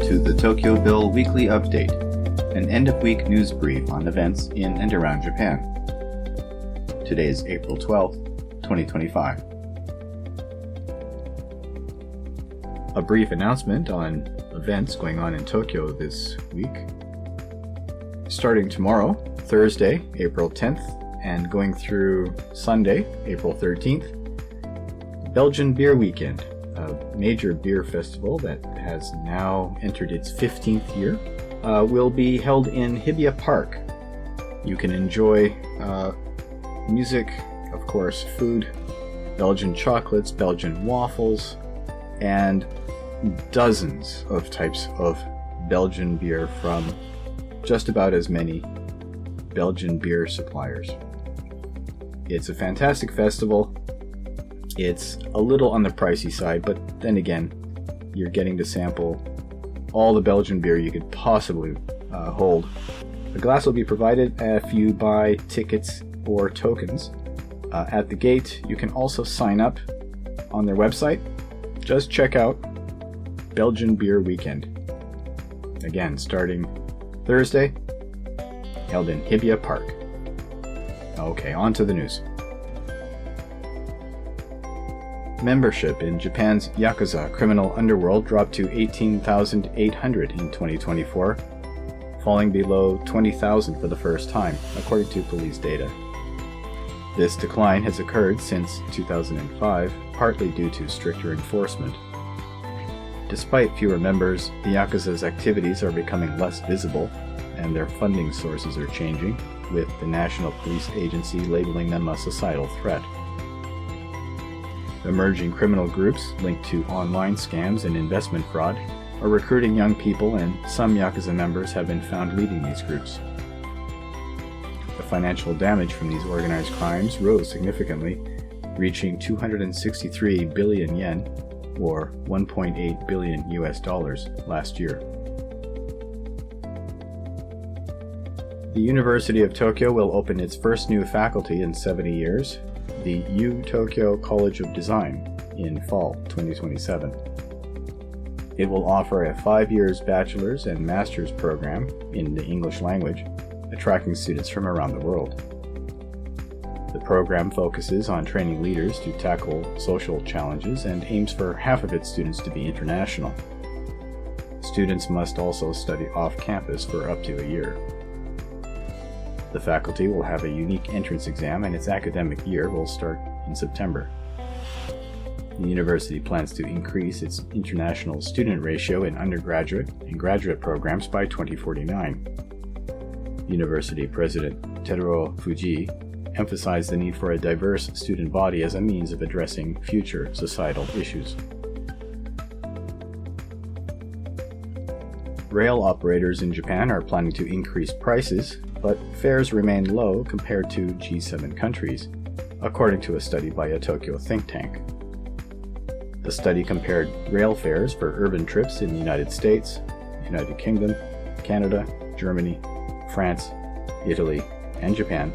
to the TokyoBill Weekly Update, an end-of-week news brief on events in and around Japan. Today is April 12th, 2025. A brief announcement on events going on in Tokyo this week. Starting tomorrow, Thursday, April 10th, and going through Sunday, April 13th, Belgian Beer Weekend, a major beer festival that has now entered its 15th year, will be held in Hibiya Park. You can enjoy music, of course, food, Belgian chocolates, Belgian waffles, and dozens of types of Belgian beer from just about as many Belgian beer suppliers. It's a fantastic festival. It's a little on the pricey side, but then again, you're getting to sample all the Belgian beer you could possibly hold. A glass will be provided if you buy tickets or tokens. At the gate, you can also sign up on their website. Just check out Belgian Beer Weekend. Again, starting Thursday, held in Hibiya Park. Okay, on to the news. Membership in Japan's Yakuza criminal underworld dropped to 18,800 in 2024, falling below 20,000 for the first time, according to police data. This decline has occurred since 2005, partly due to stricter enforcement. Despite fewer members, the Yakuza's activities are becoming less visible, and their funding sources are changing, with the National Police Agency labeling them a societal threat. Emerging criminal groups linked to online scams and investment fraud are recruiting young people, and some Yakuza members have been found leading these groups. The financial damage from these organized crimes rose significantly, reaching 263 billion yen, or $1.8 billion last year. The University of Tokyo will open its first new faculty in 70 years, the Tokyo College of Design, in fall 2027. It will offer a 5 years bachelor's and master's program in the English language, attracting students from around the world. The program focuses on training leaders to tackle social challenges and aims for half of its students to be international. Students must also study off-campus for up to a year. The faculty will have a unique entrance exam, and its academic year will start in September. The university plans to increase its international student ratio in undergraduate and graduate programs by 2049. University President Teruo Fuji emphasized the need for a diverse student body as a means of addressing future societal issues. Rail operators in Japan are planning to increase prices, but fares remain low compared to G7 countries, according to a study by a Tokyo think tank. The study compared rail fares for urban trips in the United States, United Kingdom, Canada, Germany, France, Italy, and Japan,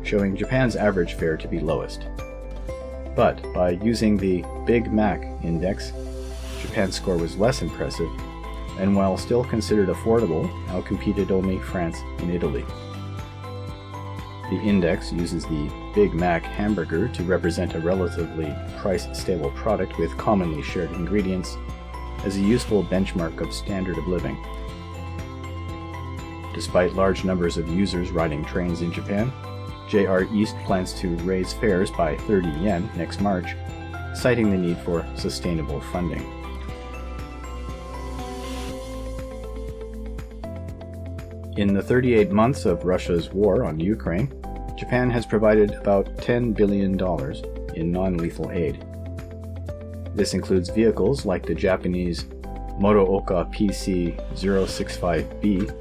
showing Japan's average fare to be lowest. But by using the Big Mac index, Japan's score was less impressive, and while still considered affordable, outcompeted only France and Italy. The index uses the Big Mac hamburger to represent a relatively price-stable product with commonly shared ingredients as a useful benchmark of standard of living. Despite large numbers of users riding trains in Japan, JR East plans to raise fares by 30 yen next March, citing the need for sustainable funding. In the 38 months of Russia's war on Ukraine, Japan has provided about $10 billion in non-lethal aid. This includes vehicles like the Japanese Morooka PC-065B,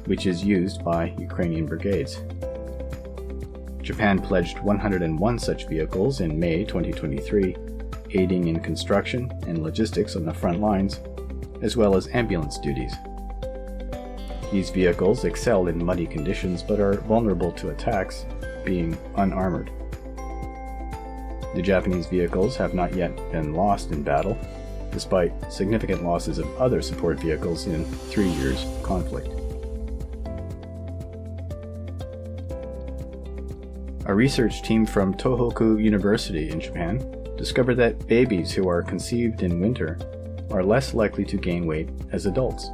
which is used by Ukrainian brigades. Japan pledged 101 such vehicles in May 2023, aiding in construction and logistics on the front lines, as well as ambulance duties. These vehicles excel in muddy conditions but are vulnerable to attacks, being unarmored. The Japanese vehicles have not yet been lost in battle, despite significant losses of other support vehicles in 3 years of conflict. A research team from Tohoku University in Japan discovered that babies who are conceived in winter are less likely to gain weight as adults.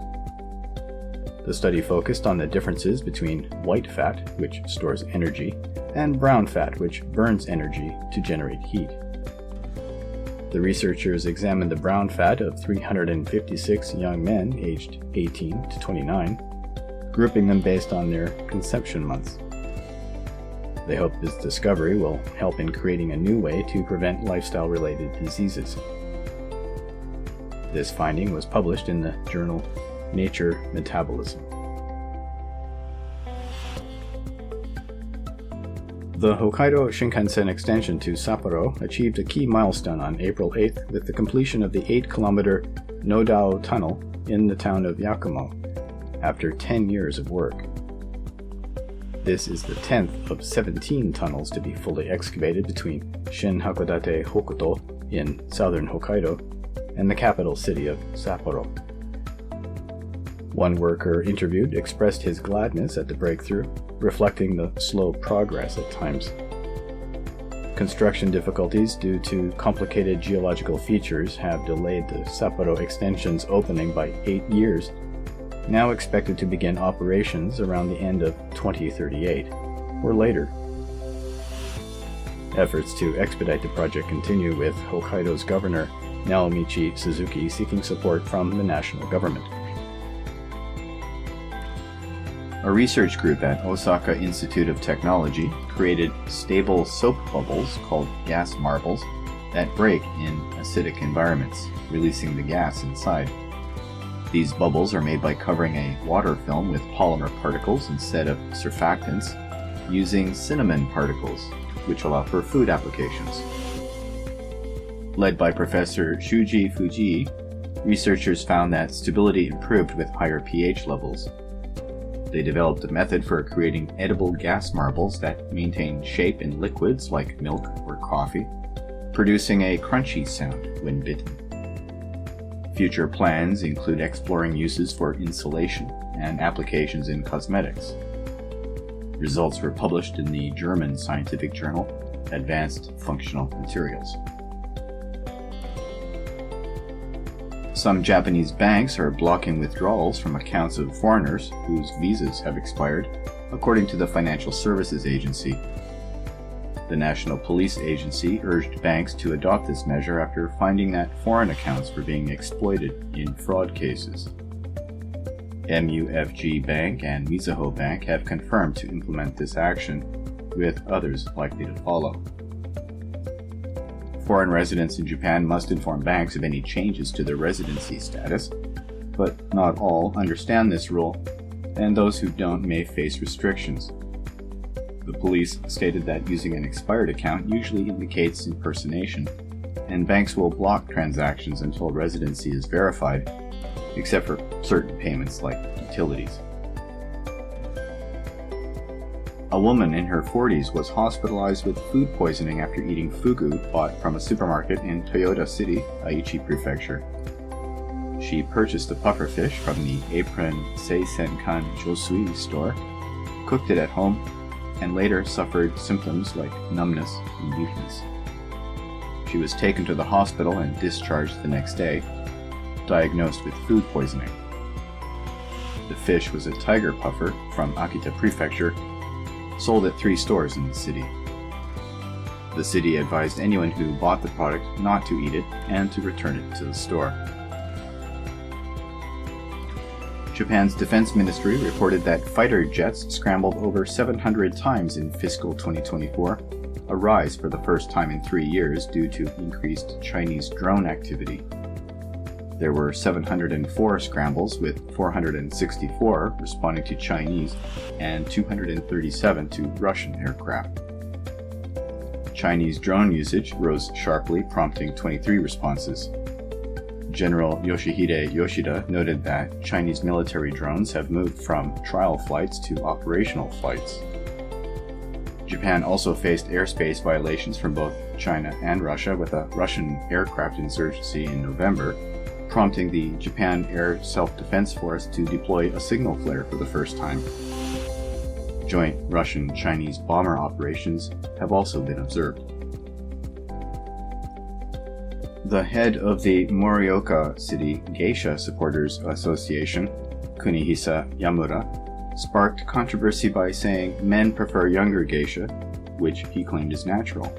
The study focused on the differences between white fat, which stores energy, and brown fat, which burns energy to generate heat. The researchers examined the brown fat of 356 young men aged 18 to 29, grouping them based on their conception months. They hope this discovery will help in creating a new way to prevent lifestyle-related diseases. This finding was published in the journal Nature Metabolism. The Hokkaido Shinkansen extension to Sapporo achieved a key milestone on April 8th with the completion of the 8-kilometer Nodao Tunnel in the town of Yakumo, after 10 years of work. This is the 10th of 17 tunnels to be fully excavated between Shin Hakodate Hokuto in southern Hokkaido and the capital city of Sapporo. One worker interviewed expressed his gladness at the breakthrough, reflecting the slow progress at times. Construction difficulties due to complicated geological features have delayed the Sapporo extension's opening by 8 years, now expected to begin operations around the end of 2038, or later. Efforts to expedite the project continue, with Hokkaido's Governor Naomichi Suzuki seeking support from the national government. A research group at Osaka Institute of Technology created stable soap bubbles called gas marbles that break in acidic environments, releasing the gas inside. These bubbles are made by covering a water film with polymer particles instead of surfactants, using cinnamon particles, which allow for food applications. Led by Professor Shuji Fujii, researchers found that stability improved with higher pH levels. They developed a method for creating edible gas marbles that maintain shape in liquids like milk or coffee, producing a crunchy sound when bitten. Future plans include exploring uses for insulation and applications in cosmetics. Results were published in the German scientific journal Advanced Functional Materials. Some Japanese banks are blocking withdrawals from accounts of foreigners whose visas have expired, according to the Financial Services Agency. The National Police Agency urged banks to adopt this measure after finding that foreign accounts were being exploited in fraud cases. MUFG Bank and Mizuho Bank have confirmed to implement this action, with others likely to follow. Foreign residents in Japan must inform banks of any changes to their residency status, but not all understand this rule, and those who don't may face restrictions. The police stated that using an expired account usually indicates impersonation, and banks will block transactions until residency is verified, except for certain payments like utilities. A woman in her 40s was hospitalized with food poisoning after eating fugu bought from a supermarket in Toyota City, Aichi Prefecture. She purchased a pufferfish from the Apron Seisenkan Josui store, cooked it at home, and later suffered symptoms like numbness and weakness. She was taken to the hospital and discharged the next day, diagnosed with food poisoning. The fish was a tiger puffer from Akita Prefecture, sold at 3 stores in the city. The city advised anyone who bought the product not to eat it and to return it to the store. Japan's Defense Ministry reported that fighter jets scrambled over 700 times in fiscal 2024, a rise for the first time in 3 years due to increased Chinese drone activity. There were 704 scrambles, with 464 responding to Chinese and 237 to Russian aircraft. Chinese drone usage rose sharply, prompting 23 responses. General Yoshihide Yoshida noted that Chinese military drones have moved from trial flights to operational flights. Japan also faced airspace violations from both China and Russia with a Russian aircraft insurgency in November, prompting the Japan Air Self-Defense Force to deploy a signal flare for the first time. Joint Russian-Chinese bomber operations have also been observed. The head of the Morioka City Geisha Supporters Association, Kunihisa Yamura, sparked controversy by saying men prefer younger geisha, which he claimed is natural.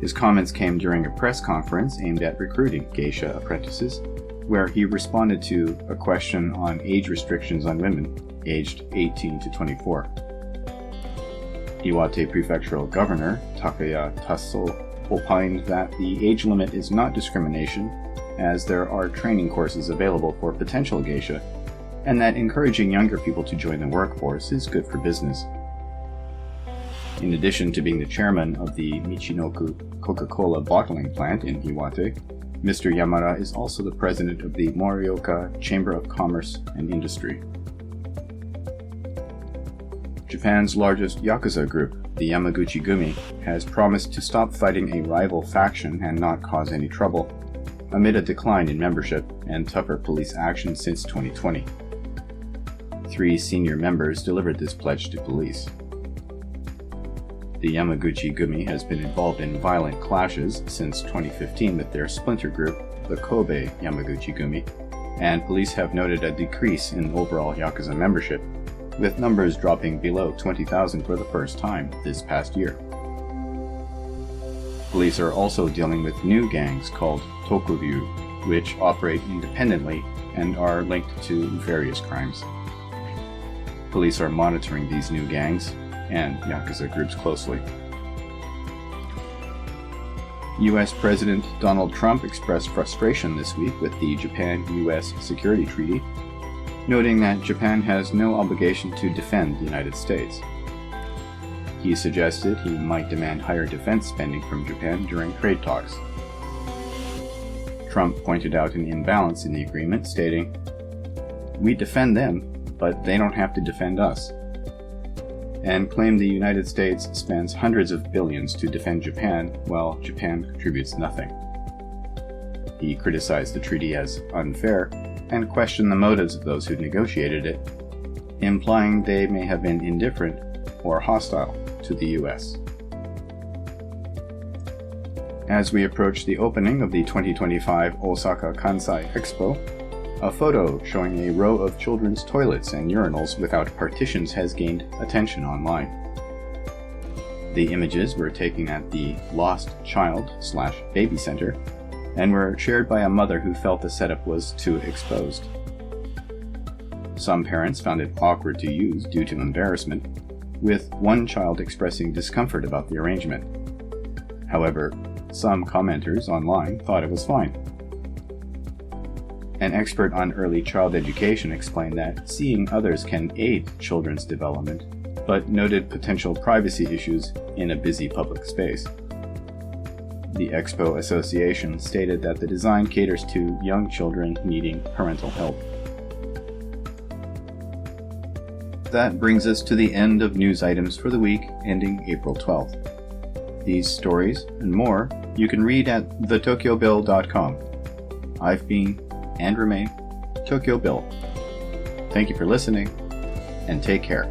His comments came during a press conference aimed at recruiting geisha apprentices, where he responded to a question on age restrictions on women aged 18 to 24. Iwate Prefectural Governor Takaya Tasso opined that the age limit is not discrimination, as there are training courses available for potential geisha, and that encouraging younger people to join the workforce is good for business. In addition to being the chairman of the Michinoku Coca-Cola bottling plant in Iwate, Mr. Yamara is also the president of the Morioka Chamber of Commerce and Industry. Japan's largest Yakuza group, the Yamaguchi-gumi, has promised to stop fighting a rival faction and not cause any trouble, amid a decline in membership and tougher police action since 2020. 3 senior members delivered this pledge to police. The Yamaguchi-gumi has been involved in violent clashes since 2015 with their splinter group, the Kobe Yamaguchi-gumi, and police have noted a decrease in overall Yakuza membership, with numbers dropping below 20,000 for the first time this past year. Police are also dealing with new gangs called tokyobyu, which operate independently and are linked to various crimes. Police are monitoring these new gangs and Yakuza groups closely. U.S. President Donald Trump expressed frustration this week with the Japan-U.S. Security Treaty, noting that Japan has no obligation to defend the United States. He suggested he might demand higher defense spending from Japan during trade talks. Trump pointed out an imbalance in the agreement, stating, "We defend them, but they don't have to defend us," and claimed the United States spends hundreds of billions to defend Japan, while Japan contributes nothing. He criticized the treaty as unfair and questioned the motives of those who negotiated it, implying they may have been indifferent or hostile to the U.S. As we approach the opening of the 2025 Osaka Kansai Expo, a photo showing a row of children's toilets and urinals without partitions has gained attention online. The images were taken at the Lost Child/Baby Center and were shared by a mother who felt the setup was too exposed. Some parents found it awkward to use due to embarrassment, with one child expressing discomfort about the arrangement. However, some commenters online thought it was fine. An expert on early child education explained that seeing others can aid children's development, but noted potential privacy issues in a busy public space. The Expo Association stated that the design caters to young children needing parental help. That brings us to the end of news items for the week ending April 12th. These stories and more you can read at theTokyoBill.com. I've been and remain Tokyo Bill. Thank you for listening, and take care.